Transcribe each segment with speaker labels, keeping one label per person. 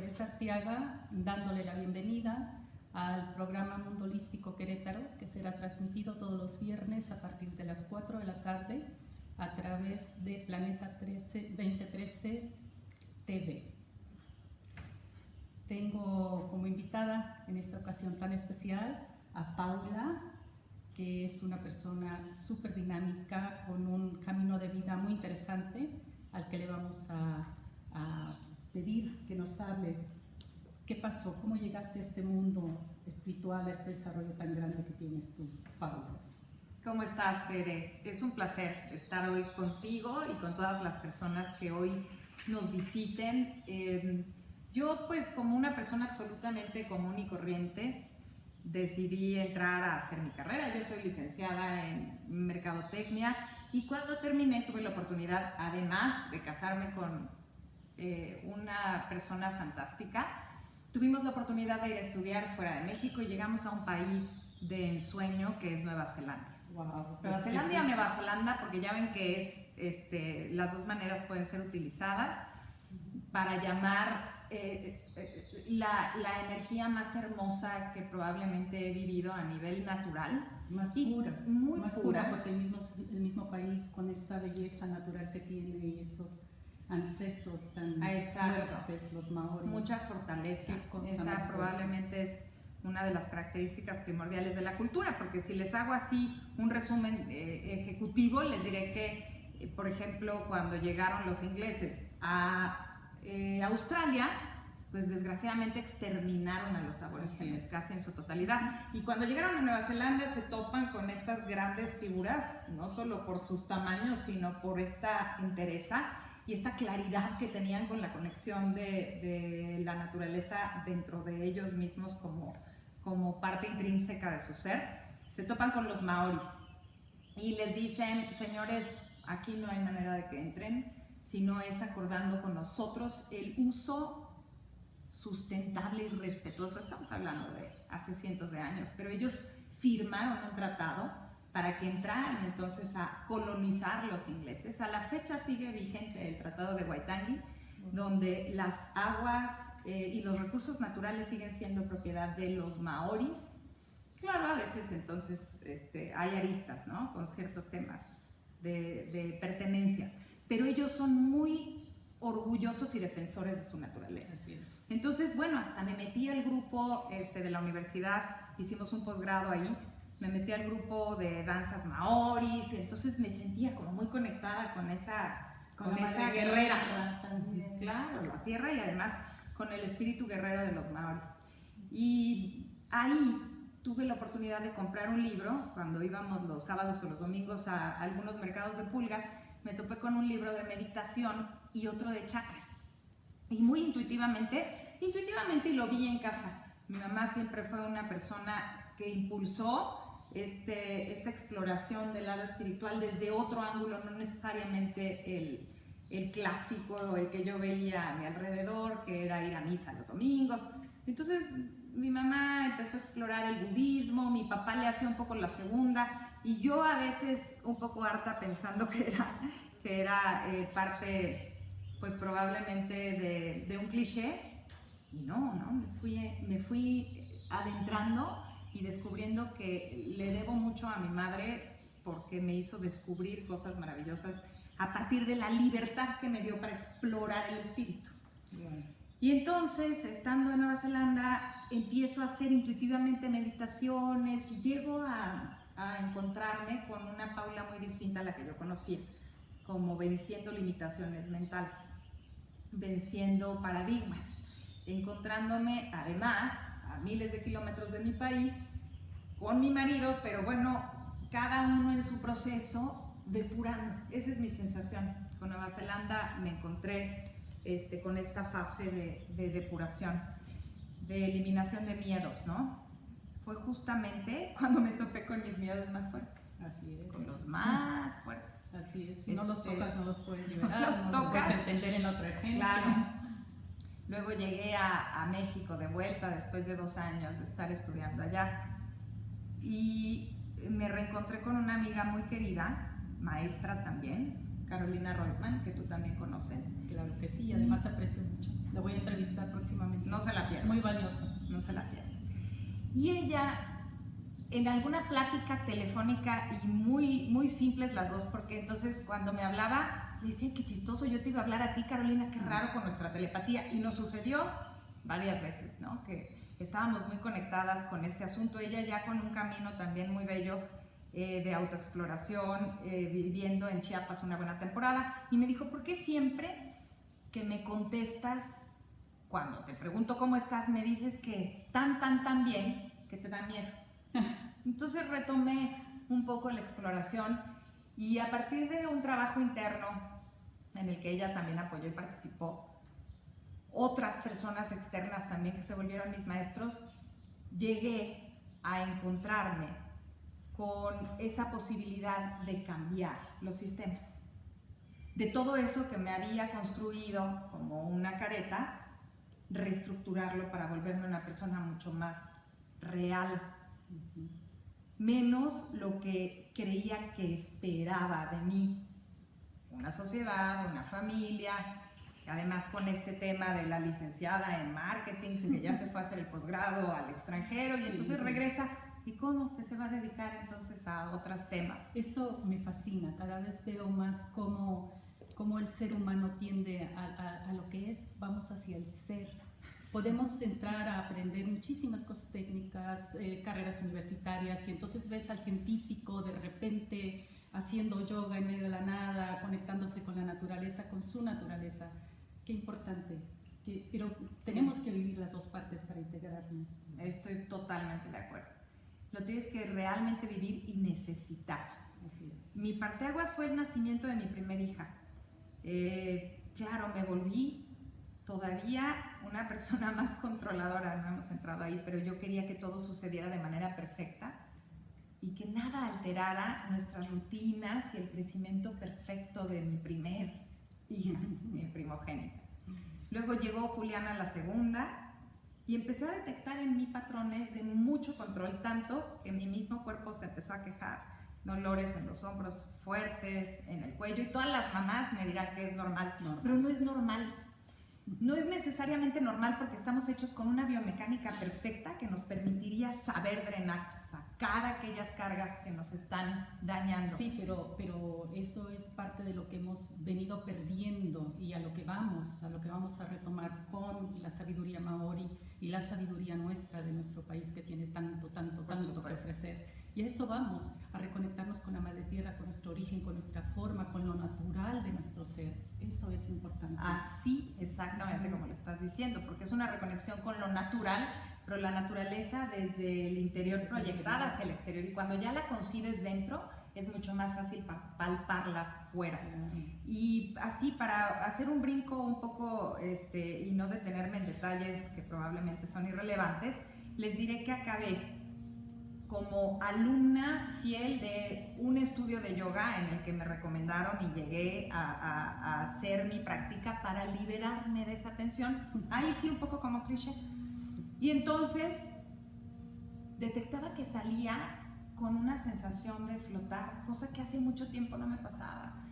Speaker 1: Teresa Arteaga, dándole la bienvenida al programa Mundo Holístico Querétaro, que será transmitido todos los viernes a partir de las 4 de la tarde a través de Planeta 2013 TV. Tengo como invitada en esta ocasión tan especial a Paula, que es una persona súper dinámica, con un camino de vida muy interesante, al que le vamos a pedir que nos hable qué pasó, cómo llegaste a este mundo espiritual, a este desarrollo tan grande que tienes tú, Paula.
Speaker 2: ¿Cómo estás, Tere? Es un placer estar hoy contigo y con todas las personas que hoy nos visiten. Yo, pues, como una persona absolutamente común y corriente, decidí entrar a hacer mi carrera. Yo soy licenciada en Mercadotecnia y cuando terminé tuve la oportunidad, además de casarme con una persona fantástica, tuvimos la oportunidad de ir a estudiar fuera de México y llegamos a un país de ensueño que es Nueva Zelanda.
Speaker 1: Wow,
Speaker 2: Nueva Zelanda o Nueva Zelanda, porque ya ven que es, las dos maneras pueden ser utilizadas para llamar la energía más hermosa que probablemente he vivido a nivel natural.
Speaker 1: Más pura,
Speaker 2: muy
Speaker 1: más pura, porque el mismo país con esa belleza natural que tiene y esos ancestros tan fuertes, los maoris.
Speaker 2: Mucha fortaleza. Esa probablemente es una de las características primordiales de la cultura, porque si les hago así un resumen ejecutivo, les diré que, por ejemplo, cuando llegaron los ingleses a Australia, pues desgraciadamente exterminaron a los aborígenes casi en su totalidad. Y cuando llegaron a Nueva Zelanda se topan con estas grandes figuras, no solo por sus tamaños, sino por esta entereza y esta claridad que tenían con la conexión de la naturaleza dentro de ellos mismos como parte intrínseca de su ser. Se topan con los maoris y les dicen: señores, aquí no hay manera de que entren, sino es acordando con nosotros el uso sustentable y respetuoso. Estamos hablando de hace cientos de años, pero ellos firmaron un tratado para que entraran entonces a colonizar los ingleses. A la fecha sigue vigente el Tratado de Waitangi, donde las aguas y los recursos naturales siguen siendo propiedad de los maoris. Claro, a veces entonces hay aristas, ¿no?, con ciertos temas de pertenencias, pero ellos son muy orgullosos y defensores de su naturaleza.
Speaker 1: Así es.
Speaker 2: Entonces, bueno, hasta me metí al grupo de la universidad, hicimos un posgrado ahí, me metí al grupo de danzas maoris, y entonces me sentía como muy conectada con esa guerrera.
Speaker 1: También.
Speaker 2: Claro, la tierra, y además con el espíritu guerrero de los maoris. Y ahí tuve la oportunidad de comprar un libro. Cuando íbamos los sábados o los domingos a algunos mercados de pulgas, me topé con un libro de meditación y otro de chakras. Y muy intuitivamente y lo vi en casa. Mi mamá siempre fue una persona que impulsó esta exploración del lado espiritual desde otro ángulo, no necesariamente el clásico o el que yo veía a mi alrededor, que era ir a misa los domingos. Entonces mi mamá empezó a explorar el budismo, mi papá le hacía un poco la segunda, y yo a veces un poco harta pensando que era parte, pues probablemente de un cliché, y no, me fui adentrando y descubriendo que le debo mucho a mi madre, porque me hizo descubrir cosas maravillosas a partir de la libertad que me dio para explorar el espíritu.
Speaker 1: Bueno.
Speaker 2: Y entonces, estando en Nueva Zelanda, empiezo a hacer intuitivamente meditaciones y llego a encontrarme con una Paula muy distinta a la que yo conocía, como venciendo limitaciones mentales, venciendo paradigmas, encontrándome además a miles de kilómetros de mi país, con mi marido, pero bueno, cada uno en su proceso, depurando. Esa es mi sensación. Con Nueva Zelanda me encontré con esta fase de depuración, de eliminación de miedos, ¿no? Fue justamente cuando me topé con mis miedos más fuertes.
Speaker 1: Así es.
Speaker 2: Con los más fuertes.
Speaker 1: Así es. Si no los tocas, no los puedes liberar,
Speaker 2: no los tocas,
Speaker 1: puedes entender en otra gente.
Speaker 2: Claro. Luego llegué a México de vuelta después de 2 años de estar estudiando allá. Y me reencontré con una amiga muy querida, maestra también, Carolina Reutemann, que tú también conoces.
Speaker 1: Claro que sí, además aprecio mucho. Lo voy a entrevistar próximamente.
Speaker 2: No se la pierda.
Speaker 1: Muy valioso.
Speaker 2: No se la pierda. Y ella, en alguna plática telefónica, y muy simples las dos, porque entonces cuando me hablaba, le decía, qué chistoso, yo te iba a hablar a ti, Carolina, qué raro con nuestra telepatía. Y nos sucedió varias veces, ¿no? Que estábamos muy conectadas con este asunto. Ella ya con un camino también muy bello de autoexploración, viviendo en Chiapas una buena temporada. Y me dijo, ¿por qué siempre que me contestas, cuando te pregunto cómo estás, me dices que tan bien que te da miedo? Entonces retomé un poco la exploración y a partir de un trabajo interno en el que ella también apoyó y participó, otras personas externas también que se volvieron mis maestros, llegué a encontrarme con esa posibilidad de cambiar los sistemas. De todo eso que me había construido como una careta, reestructurarlo para volverme una persona mucho más real, menos lo que creía que esperaba de mí una sociedad, una familia, además con este tema de la licenciada en marketing que ya se fue a hacer el posgrado al extranjero y entonces regresa. ¿Y cómo? Que se va a dedicar entonces a otros temas.
Speaker 1: Eso me fascina, cada vez veo más cómo el ser humano tiende a lo que es, vamos hacia el ser. Podemos entrar a aprender muchísimas cosas técnicas, carreras universitarias, y entonces ves al científico de repente haciendo yoga en medio de la nada, conectándose con la naturaleza, con su naturaleza. Qué importante. Pero tenemos que vivir las dos partes para integrarnos.
Speaker 2: Estoy totalmente de acuerdo. Lo tienes que realmente vivir y necesitar.
Speaker 1: Así es.
Speaker 2: Mi parteaguas fue el nacimiento de mi primera hija. Claro, me volví todavía una persona más controladora, no hemos entrado ahí, pero yo quería que todo sucediera de manera perfecta y que nada alterara nuestras rutinas y el crecimiento perfecto de mi primer hija, mi primogénita. Luego llegó Juliana, la segunda, y empecé a detectar en mí patrones de mucho control, tanto que mi mismo cuerpo se empezó a quejar, dolores en los hombros fuertes, en el cuello, y todas las mamás me dirán que es normal, pero no es normal. No es necesariamente normal porque estamos hechos con una biomecánica perfecta que nos permitiría saber drenar, sacar aquellas cargas que nos están dañando.
Speaker 1: Sí, pero eso es parte de lo que hemos venido perdiendo y a lo que vamos a retomar con la sabiduría maori y la sabiduría nuestra de nuestro país que tiene tanto que ofrecer. Y a eso vamos, a reconectarnos con la madre tierra, con nuestro origen, con nuestra forma, con lo natural de nuestro ser. Eso es importante.
Speaker 2: Así, exactamente como lo estás diciendo, porque es una reconexión con lo natural, pero la naturaleza desde el interior proyectada hacia el exterior. Y cuando ya la concibes dentro, es mucho más fácil palparla fuera. Y así, para hacer un brinco un poco, y no detenerme en detalles que probablemente son irrelevantes, les diré que acabé como alumna fiel de un estudio de yoga en el que me recomendaron y llegué a hacer mi práctica para liberarme de esa tensión. Ahí sí, un poco como cliché. Y entonces detectaba que salía con una sensación de flotar, cosa que hace mucho tiempo no me pasaba.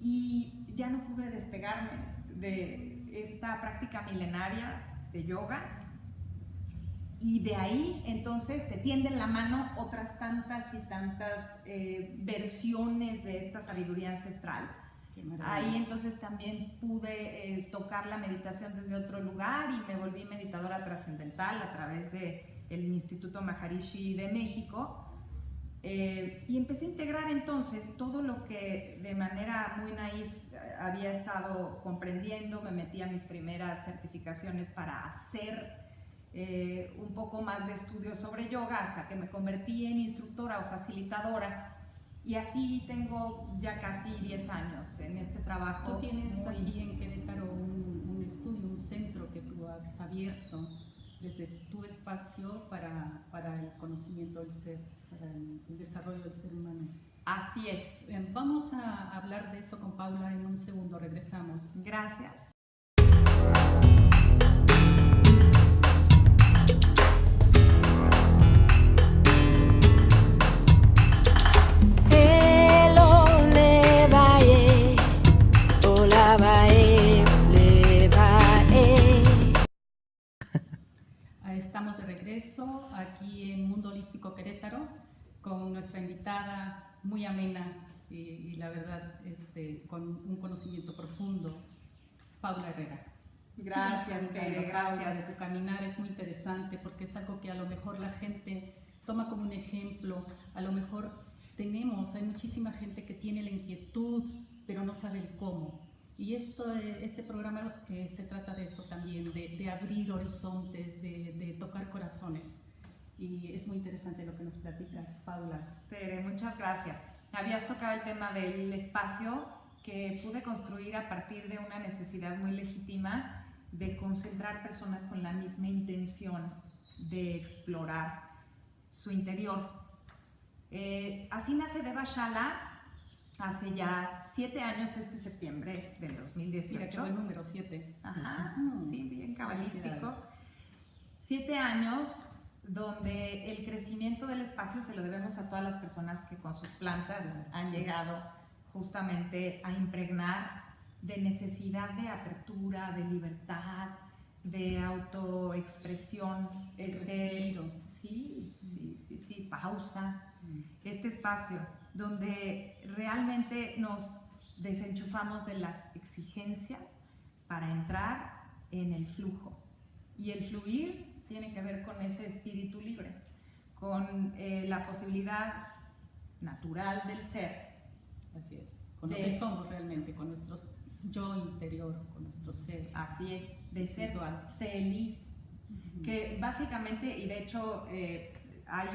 Speaker 2: Y ya no pude despegarme de esta práctica milenaria de yoga. Y de ahí entonces te tienden la mano otras tantas y tantas versiones de esta sabiduría ancestral. Ahí entonces también pude tocar la meditación desde otro lugar y me volví meditadora trascendental a través del Instituto Maharishi de México. Y empecé a integrar entonces todo lo que de manera muy naif había estado comprendiendo. Me metí a mis primeras certificaciones para hacer un poco más de estudios sobre yoga hasta que me convertí en instructora o facilitadora y así tengo ya casi 10 años en este trabajo.
Speaker 1: Tú tienes aquí en Querétaro un estudio, un centro que tú has abierto desde tu espacio para el conocimiento del ser, para el desarrollo del ser humano.
Speaker 2: Así es.
Speaker 1: Vamos a hablar de eso con Paula en un segundo, regresamos.
Speaker 2: Gracias.
Speaker 3: Levae,
Speaker 1: aquí en Mundo Holístico Querétaro con nuestra invitada muy amena y la verdad con un conocimiento profundo, Paula Herrera.
Speaker 2: Gracias, Tere, gracias.
Speaker 1: De tu caminar es muy interesante porque es algo que a lo mejor la gente toma como un ejemplo. A lo mejor hay muchísima gente que tiene la inquietud, pero no sabe el cómo. Y este programa se trata de eso también, de abrir horizontes, de tocar corazones. Y es muy interesante lo que nos platicas, Paula.
Speaker 2: Tere, muchas gracias. Habías tocado el tema del espacio que pude construir a partir de una necesidad muy legítima de concentrar personas con la misma intención de explorar su interior. Así nace Deva Shala hace ya 7 años, este septiembre del 2018.
Speaker 1: Mira, qué buen número, 7.
Speaker 2: Ajá, sí, bien cabalístico. 7 años donde el crecimiento del espacio se lo debemos a todas las personas que con sus plantas han llegado justamente a impregnar de necesidad de apertura, de libertad, de autoexpresión, pausa, este espacio donde realmente nos desenchufamos de las exigencias para entrar en el flujo. Y el fluir tiene que ver con ese espíritu libre, con la posibilidad natural del ser.
Speaker 1: Así es, con lo que somos realmente, con nuestro yo interior, con nuestro ser.
Speaker 2: Así es, de ser feliz. Que básicamente, y de hecho hay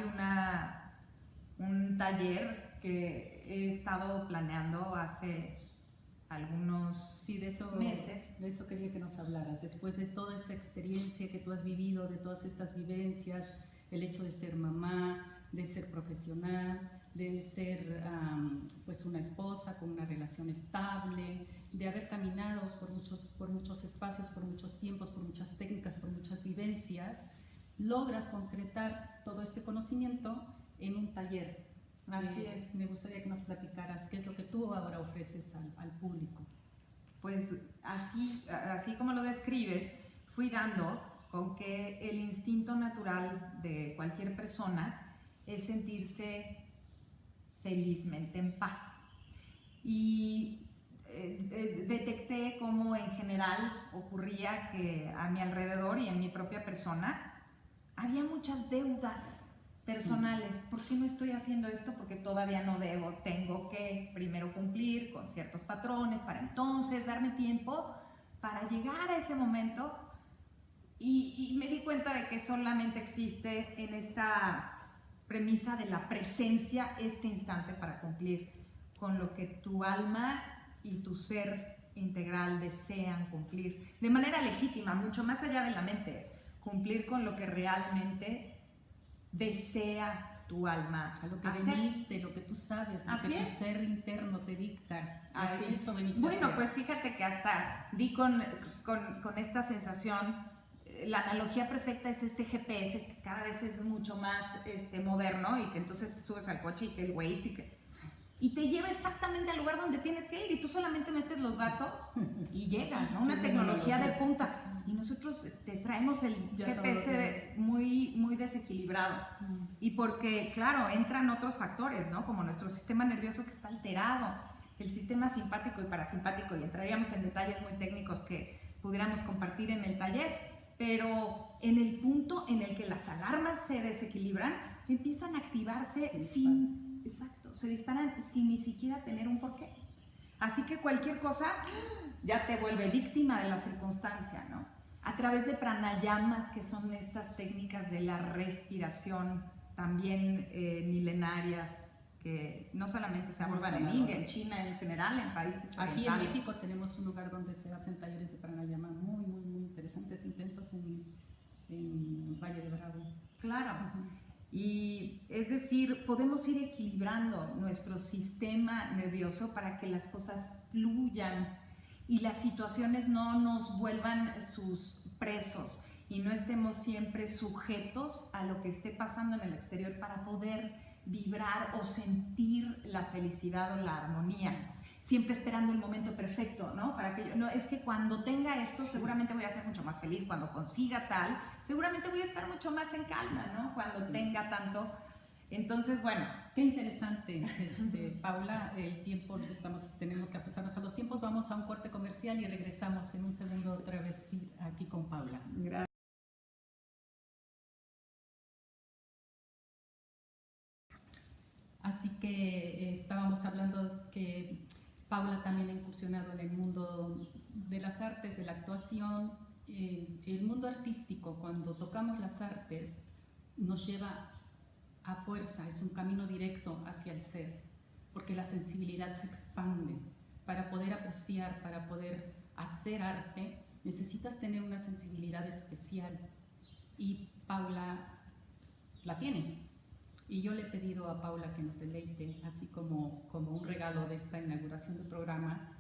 Speaker 2: un taller que he estado planeando hace algunos meses.
Speaker 1: De eso quería que nos hablaras. Después de toda esa experiencia que tú has vivido, de todas estas vivencias, el hecho de ser mamá, de ser profesional, de ser pues una esposa con una relación estable, de haber caminado por muchos espacios, por muchos tiempos, por muchas técnicas, por muchas vivencias, logras concretar todo este conocimiento en un taller.
Speaker 2: Así es.
Speaker 1: Me gustaría que nos platicaras qué es lo que tú ahora ofreces al público.
Speaker 2: Pues así como lo describes, fui dando con que el instinto natural de cualquier persona es sentirse felizmente en paz. Y detecté cómo en general ocurría que a mi alrededor y en mi propia persona había muchas deudas personales. ¿Por qué no estoy haciendo esto? Porque todavía no debo. Tengo que primero cumplir con ciertos patrones para entonces darme tiempo para llegar a ese momento. Y me di cuenta de que solamente existe en esta premisa de la presencia este instante para cumplir con lo que tu alma y tu ser integral desean cumplir de manera legítima, mucho más allá de la mente, cumplir con lo que realmente desea tu alma,
Speaker 1: a lo que
Speaker 2: hacer.
Speaker 1: Veniste, lo que tú sabes, lo que tu ser interno te dicta.
Speaker 2: Así es.
Speaker 1: Eso veniste.
Speaker 2: Bueno, pues fíjate que hasta vi con esta sensación, la analogía perfecta es este GPS que cada vez es mucho más moderno y que entonces te subes al coche y que el Waze y te lleva exactamente al lugar donde tienes que ir y tú solamente metes los datos y llegas, ¿no? Una tecnología de punta. Y nosotros traemos el GPS muy, muy desequilibrado. Y porque, claro, entran otros factores, ¿no? Como nuestro sistema nervioso que está alterado, el sistema simpático y parasimpático, y entraríamos en detalles muy técnicos que pudiéramos compartir en el taller, pero en el punto en el que las alarmas se desequilibran, empiezan a activarse se disparan sin ni siquiera tener un porqué. Así que cualquier cosa ya te vuelve víctima de la circunstancia, ¿no? A través de pranayamas, que son estas técnicas de la respiración, también milenarias, que no solamente se abordan en India, en China, en general, en países orientales.
Speaker 1: Aquí en México tenemos un lugar donde se hacen talleres de pranayama muy, muy, muy interesantes, intensos en Valle de Bravo.
Speaker 2: Claro. Y es decir, podemos ir equilibrando nuestro sistema nervioso para que las cosas fluyan y las situaciones no nos vuelvan sus presos y no estemos siempre sujetos a lo que esté pasando en el exterior para poder vibrar o sentir la felicidad o la armonía. siempre esperando el momento perfecto, ¿no? Para que yo, no, es que cuando tenga esto seguramente voy a ser mucho más feliz, cuando consiga tal, seguramente voy a estar mucho más en calma, ¿no? Cuando tenga tanto. Entonces, bueno.
Speaker 1: Qué interesante, Paula, el tiempo, tenemos que ajustarnos a los tiempos. Vamos a un corte comercial y regresamos en un segundo otra vez aquí con Paula.
Speaker 2: Gracias.
Speaker 1: Así que estábamos hablando que Paula también ha incursionado en el mundo de las artes, de la actuación. El mundo artístico, cuando tocamos las artes, nos lleva a fuerza, es un camino directo hacia el ser, porque la sensibilidad se expande. Para poder apreciar, para poder hacer arte, necesitas tener una sensibilidad especial, y Paula la tiene. Y yo le he pedido a Paula que nos deleite, así como un regalo de esta inauguración del programa,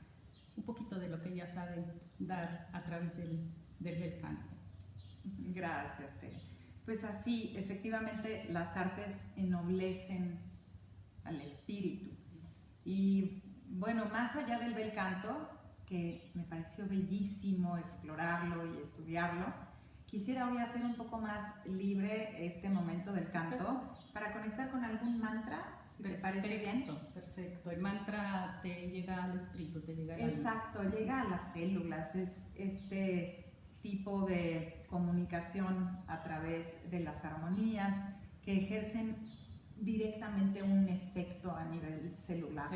Speaker 1: un poquito de lo que ella sabe dar a través del bel canto.
Speaker 2: Gracias, Tere. Pues así, efectivamente, las artes ennoblecen al espíritu. Y bueno, más allá del bel canto, que me pareció bellísimo explorarlo y estudiarlo, quisiera hoy hacer un poco más libre este momento del canto para conectar con algún mantra, si te parece bien.
Speaker 1: Perfecto. El mantra te llega al espíritu, te llega al alma.
Speaker 2: Exacto, llega a las células, es este tipo de comunicación a través de las armonías que ejercen directamente un efecto a nivel celular.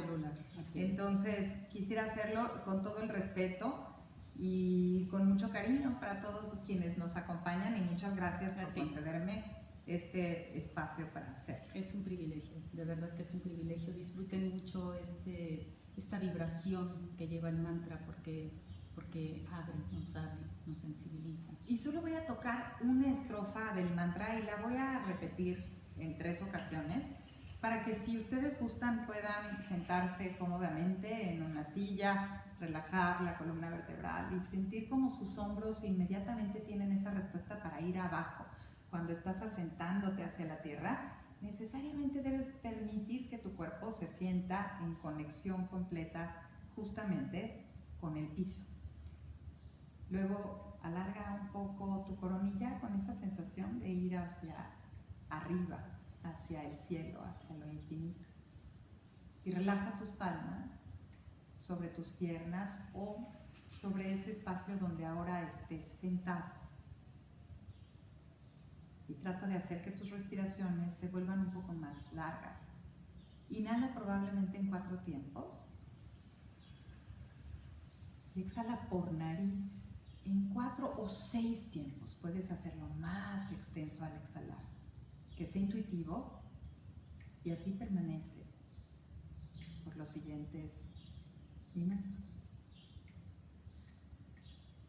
Speaker 2: Entonces, quisiera hacerlo con todo el respeto y con mucho cariño para todos quienes nos acompañan, y muchas gracias por concederme este espacio para hacerlo.
Speaker 1: Es un privilegio, de verdad que es un privilegio. Disfruten mucho esta vibración que lleva el mantra, porque abre, nos sensibiliza.
Speaker 2: Y solo voy a tocar una estrofa del mantra y la voy a repetir en 3 ocasiones para que, si ustedes gustan, puedan sentarse cómodamente en una silla, relajar la columna vertebral y sentir como sus hombros inmediatamente tienen esa respuesta para ir abajo. Cuando estás asentándote hacia la tierra, necesariamente debes permitir que tu cuerpo se sienta en conexión completa justamente con el piso. Luego alarga un poco tu coronilla con esa sensación de ir hacia arriba, hacia el cielo, hacia lo infinito. Y relaja tus palmas sobre tus piernas o sobre ese espacio donde ahora estés sentado. Y trata de hacer que tus respiraciones se vuelvan un poco más largas. Inhala probablemente en 4 tiempos. Y exhala por nariz en 4 o 6 tiempos. Puedes hacerlo más extenso al exhalar. Que sea intuitivo, y así permanece por los siguientes minutos.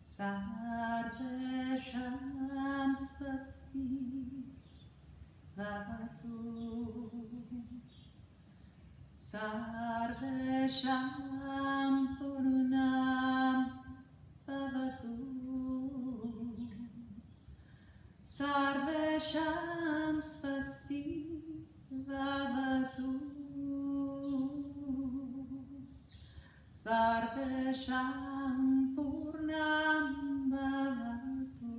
Speaker 2: Sarve Sham Swasti Bhavatu Sarve Sham Purnam Bhavatu Sarve Sham Swasti Bhavatu Sarve Sham Purnam Bhavatu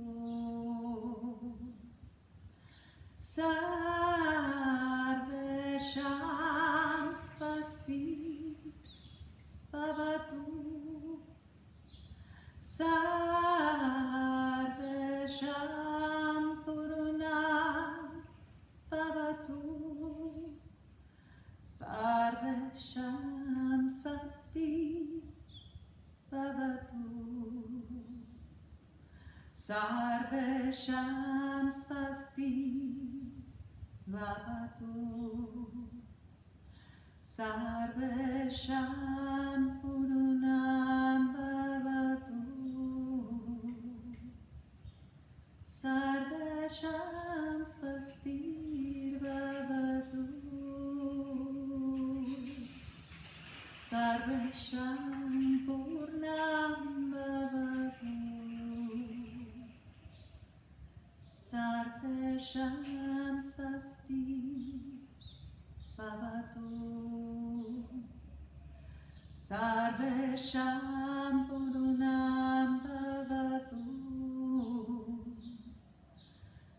Speaker 2: Sarve Sham Swasti Bhavatu Sarve Sham Purnam Bhavatu Sarve Sham Swasti Bhavatu Sarve Sham Swasti Bhavatu Sarve Sham Purnam Bhavatu Sarve Sham Swasti Bhavatu Sarve Sham Purnam Bhavatu Sarve Sham Swasti Bhavatu Sarvesham Purnam Bhavatu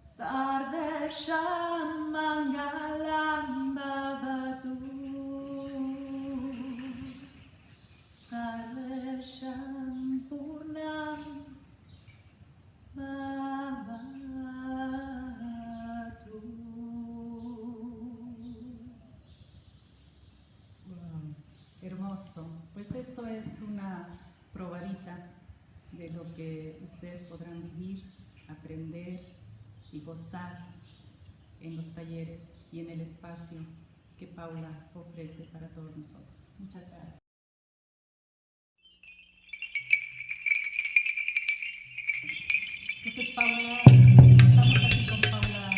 Speaker 2: Sarvesham Mangalam Bhavatu Sarvesham Purnam Bhavatu.
Speaker 1: Wow, hermoso. Pues esto es una probadita de lo que ustedes podrán vivir, aprender y gozar en los talleres y en el espacio que Paula ofrece para todos nosotros. Muchas gracias. Entonces, Paula, estamos aquí con Paula,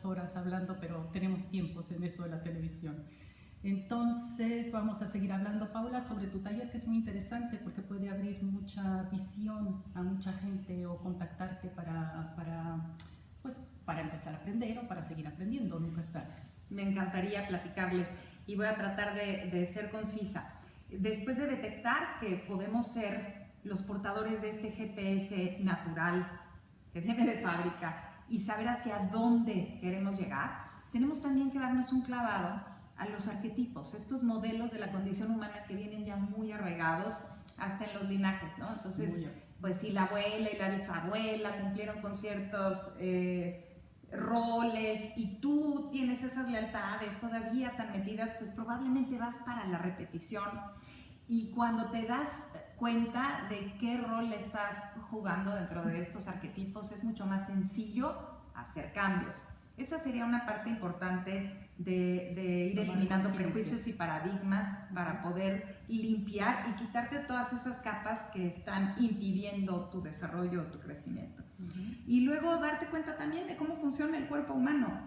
Speaker 1: horas hablando, pero tenemos tiempos en esto de la televisión. Entonces vamos a seguir hablando, Paula, sobre tu taller, que es muy interesante porque puede abrir mucha visión a mucha gente o contactarte para empezar a aprender o para seguir aprendiendo, nunca es tarde.
Speaker 2: Me encantaría platicarles y voy a tratar de ser concisa. Después de detectar que podemos ser los portadores de este GPS natural que viene de fábrica y saber hacia dónde queremos llegar, tenemos también que darnos un clavado a los arquetipos, estos modelos de la condición humana que vienen ya muy arraigados hasta en los linajes, ¿no? Entonces, pues si la abuela y la bisabuela cumplieron con ciertos roles y tú tienes esas lealtades todavía tan metidas, pues probablemente vas para la repetición. Y cuando te das cuenta de qué rol estás jugando dentro de estos arquetipos, es mucho más sencillo hacer cambios. Esa sería una parte importante de ir eliminando prejuicios y paradigmas para poder limpiar y quitarte todas esas capas que están impidiendo tu desarrollo o tu crecimiento. Y luego darte cuenta también de cómo funciona el cuerpo humano.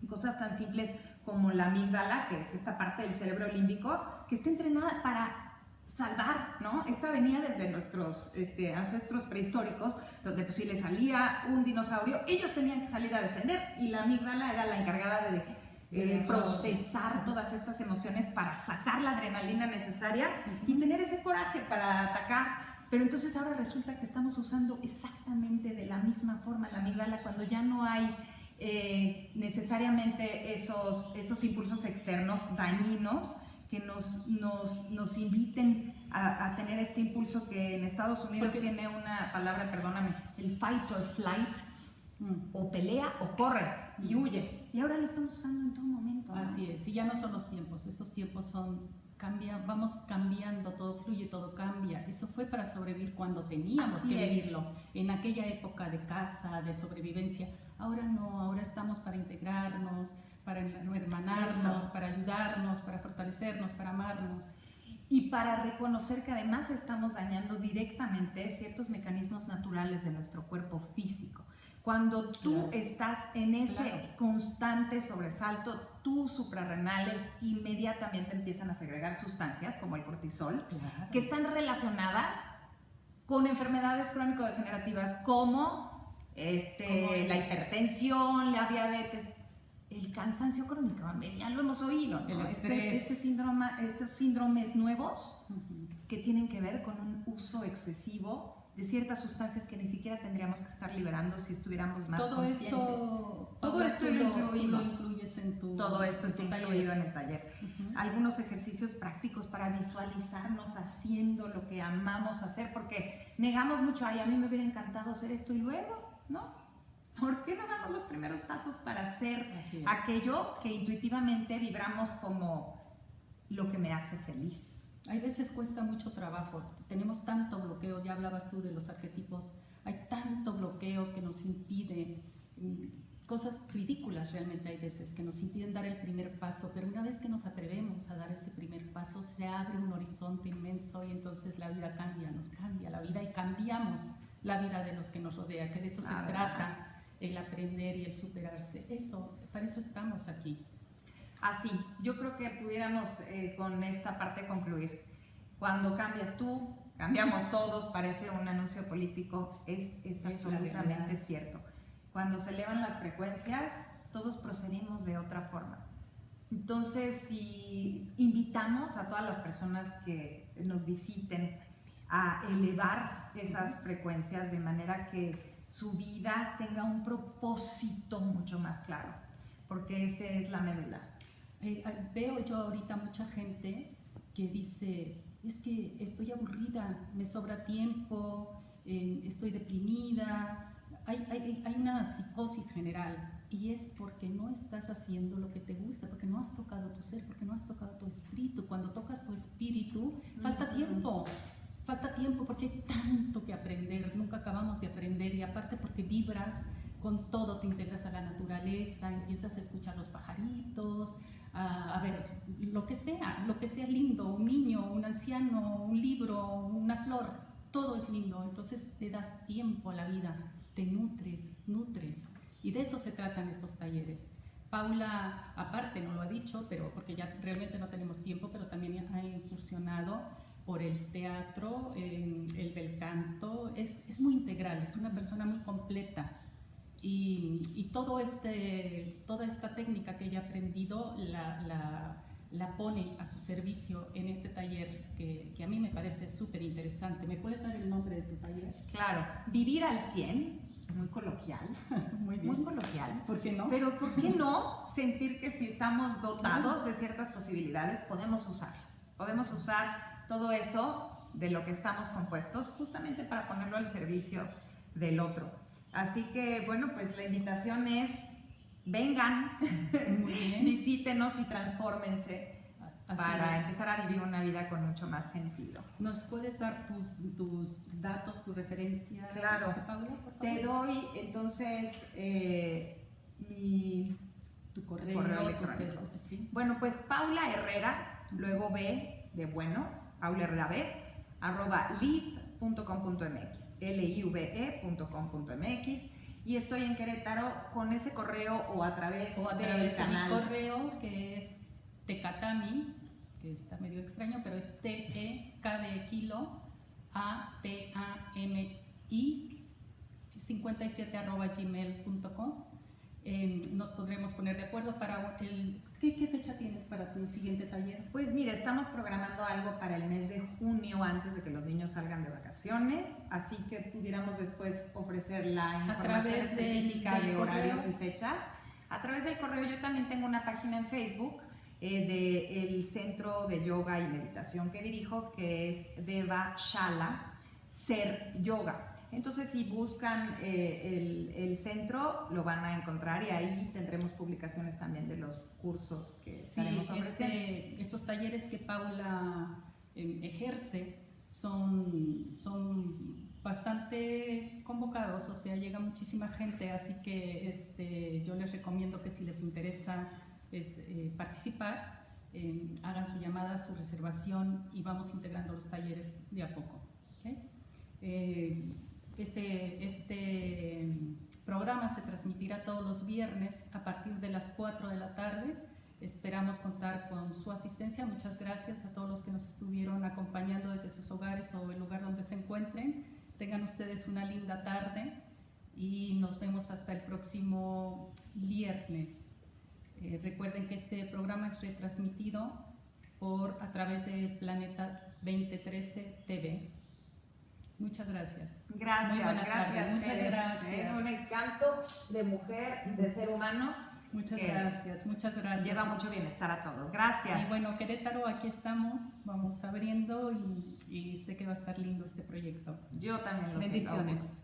Speaker 2: Cosas tan simples como la amígdala, que es esta parte del cerebro límbico, que está entrenada para salvar, ¿no? Esta venía desde nuestros ancestros prehistóricos, donde pues, si les salía un dinosaurio, ellos tenían que salir a defender y la amígdala era la encargada de procesar todas estas emociones para sacar la adrenalina necesaria y tener ese coraje para atacar. Pero entonces ahora resulta que estamos usando exactamente de la misma forma la amígdala cuando ya no hay necesariamente esos impulsos externos dañinos que nos inviten a tener este impulso que en Estados Unidos tiene una palabra, perdóname, el fight or flight, o pelea o corre y huye. Y ahora lo estamos usando en todo momento, ¿no?
Speaker 1: Así es, y ya no son los tiempos, estos tiempos vamos cambiando, todo fluye, todo cambia. Eso fue para sobrevivir cuando teníamos que vivirlo, en aquella época de caza, de sobrevivencia. Ahora no, ahora estamos para integrarnos, para hermanarnos, para ayudarnos, para fortalecernos, para amarnos.
Speaker 2: Y para reconocer que además estamos dañando directamente ciertos mecanismos naturales de nuestro cuerpo físico. Cuando tú estás en ese constante sobresalto, tus suprarrenales inmediatamente empiezan a segregar sustancias como el cortisol, que están relacionadas con enfermedades crónico-degenerativas como la hipertensión, la diabetes, el cansancio crónico, ya lo hemos oído, ¿no? Estos síndromes nuevos que tienen que ver con un uso excesivo de ciertas sustancias que ni siquiera tendríamos que estar liberando si estuviéramos más conscientes. Todo esto lo incluyes en tu Todo esto está incluido en el taller. Algunos ejercicios prácticos para visualizarnos haciendo lo que amamos hacer, porque negamos mucho, ay, a mí me hubiera encantado hacer esto y luego, ¿no? ¿Por qué no damos los primeros pasos para hacer aquello que intuitivamente vibramos como lo que me hace feliz?
Speaker 1: Hay veces cuesta mucho trabajo, tenemos tanto bloqueo, ya hablabas tú de los arquetipos, hay tanto bloqueo que nos impide, cosas ridículas realmente hay veces que nos impiden dar el primer paso, pero una vez que nos atrevemos a dar ese primer paso se abre un horizonte inmenso y entonces la vida cambia, nos cambia la vida y cambiamos la vida de los que nos rodea, que de eso se trata, el aprender y el superarse, para eso estamos aquí.
Speaker 2: Así, yo creo que pudiéramos con esta parte concluir. Cuando cambias tú, cambiamos todos, parece un anuncio político, es absolutamente cierto. cuando se elevan las frecuencias, todos procedimos de otra forma. Entonces, si invitamos a todas las personas que nos visiten a elevar esas frecuencias de manera que su vida tenga un propósito mucho más claro, porque esa es la médula.
Speaker 1: Veo yo ahorita mucha gente que dice, es que estoy aburrida, me sobra tiempo, estoy deprimida, hay una psicosis general. Y es porque no estás haciendo lo que te gusta, porque no has tocado tu ser, porque no has tocado tu espíritu. Cuando tocas tu espíritu, falta tiempo porque hay tanto que aprender, nunca acabamos de aprender, y aparte porque vibras con todo, te integras a la naturaleza, empiezas a escuchar los pajaritos, a ver, lo que sea lindo, un niño, un anciano, un libro, una flor, todo es lindo. Entonces te das tiempo a la vida, te nutres. Y de eso se tratan estos talleres. Paula, aparte, no lo ha dicho, pero porque ya realmente no tenemos tiempo, pero también ha incursionado por el teatro, el bel canto. Es muy integral, es una persona muy completa. Y toda esta técnica que ella ha aprendido la pone a su servicio en este taller que a mí me parece súper interesante. ¿Me puedes dar el nombre de tu taller?
Speaker 2: Claro, Vivir al 100. Muy coloquial,
Speaker 1: muy bien.
Speaker 2: Muy coloquial.
Speaker 1: ¿Por qué no?
Speaker 2: Pero ¿por qué no sentir que si estamos dotados de ciertas posibilidades podemos usarlas? Podemos usar todo eso de lo que estamos compuestos justamente para ponerlo al servicio del otro. Así que, bueno, pues la invitación es, vengan, visítenos y transfórmense. Para empezar a vivir una vida con mucho más sentido.
Speaker 1: ¿Nos puedes dar tus datos, tu referencia?
Speaker 2: Claro,
Speaker 1: Paula, por favor.
Speaker 2: Te doy entonces
Speaker 1: tu correo
Speaker 2: electrónico.
Speaker 1: ¿Sí?
Speaker 2: Bueno, pues Paula Herrera, luego B de bueno, Paula Herrera B, @live.com.mx, live.com.mx, y estoy en Querétaro con ese correo o a través del canal.
Speaker 1: Mi correo, que es Tecatami, que está medio extraño, pero es TEK de kilo ATAMI 57@gmail.com. Nos podremos poner de acuerdo para ¿qué fecha tienes para tu siguiente taller?
Speaker 2: Pues mira, estamos programando algo para el mes de junio antes de que los niños salgan de vacaciones, así que pudiéramos después ofrecer la información específica de horarios y fechas. A través del correo. Yo también tengo una página en Facebook del Centro de Yoga y Meditación que dirijo, que es Deva Shala Ser Yoga. Entonces, si buscan el centro, lo van a encontrar, y ahí tendremos publicaciones también de los cursos que estaremos ofreciendo.
Speaker 1: Estos talleres que Paula ejerce son bastante convocados, o sea, llega muchísima gente, así que yo les recomiendo que si les interesa participar, hagan su llamada, su reservación, y vamos integrando los talleres de a poco. ¿Okay? Este programa se transmitirá todos los viernes a partir de las 4 de la tarde. Esperamos contar con su asistencia. Muchas gracias a todos los que nos estuvieron acompañando desde sus hogares o el lugar donde se encuentren. Tengan ustedes una linda tarde y nos vemos hasta el próximo viernes. Recuerden que este programa es retransmitido a través de Planeta 2013 TV. Muchas gracias.
Speaker 2: Gracias,
Speaker 1: muy buena
Speaker 2: gracias.
Speaker 1: Tarde. Muchas gracias.
Speaker 2: Un encanto de mujer, de ser humano.
Speaker 1: Muchas gracias.
Speaker 2: Lleva mucho bienestar a todos. Gracias.
Speaker 1: Y bueno, Querétaro, aquí estamos. Vamos abriendo y sé que va a estar lindo este proyecto.
Speaker 2: Yo también lo sé.
Speaker 1: Bendiciones.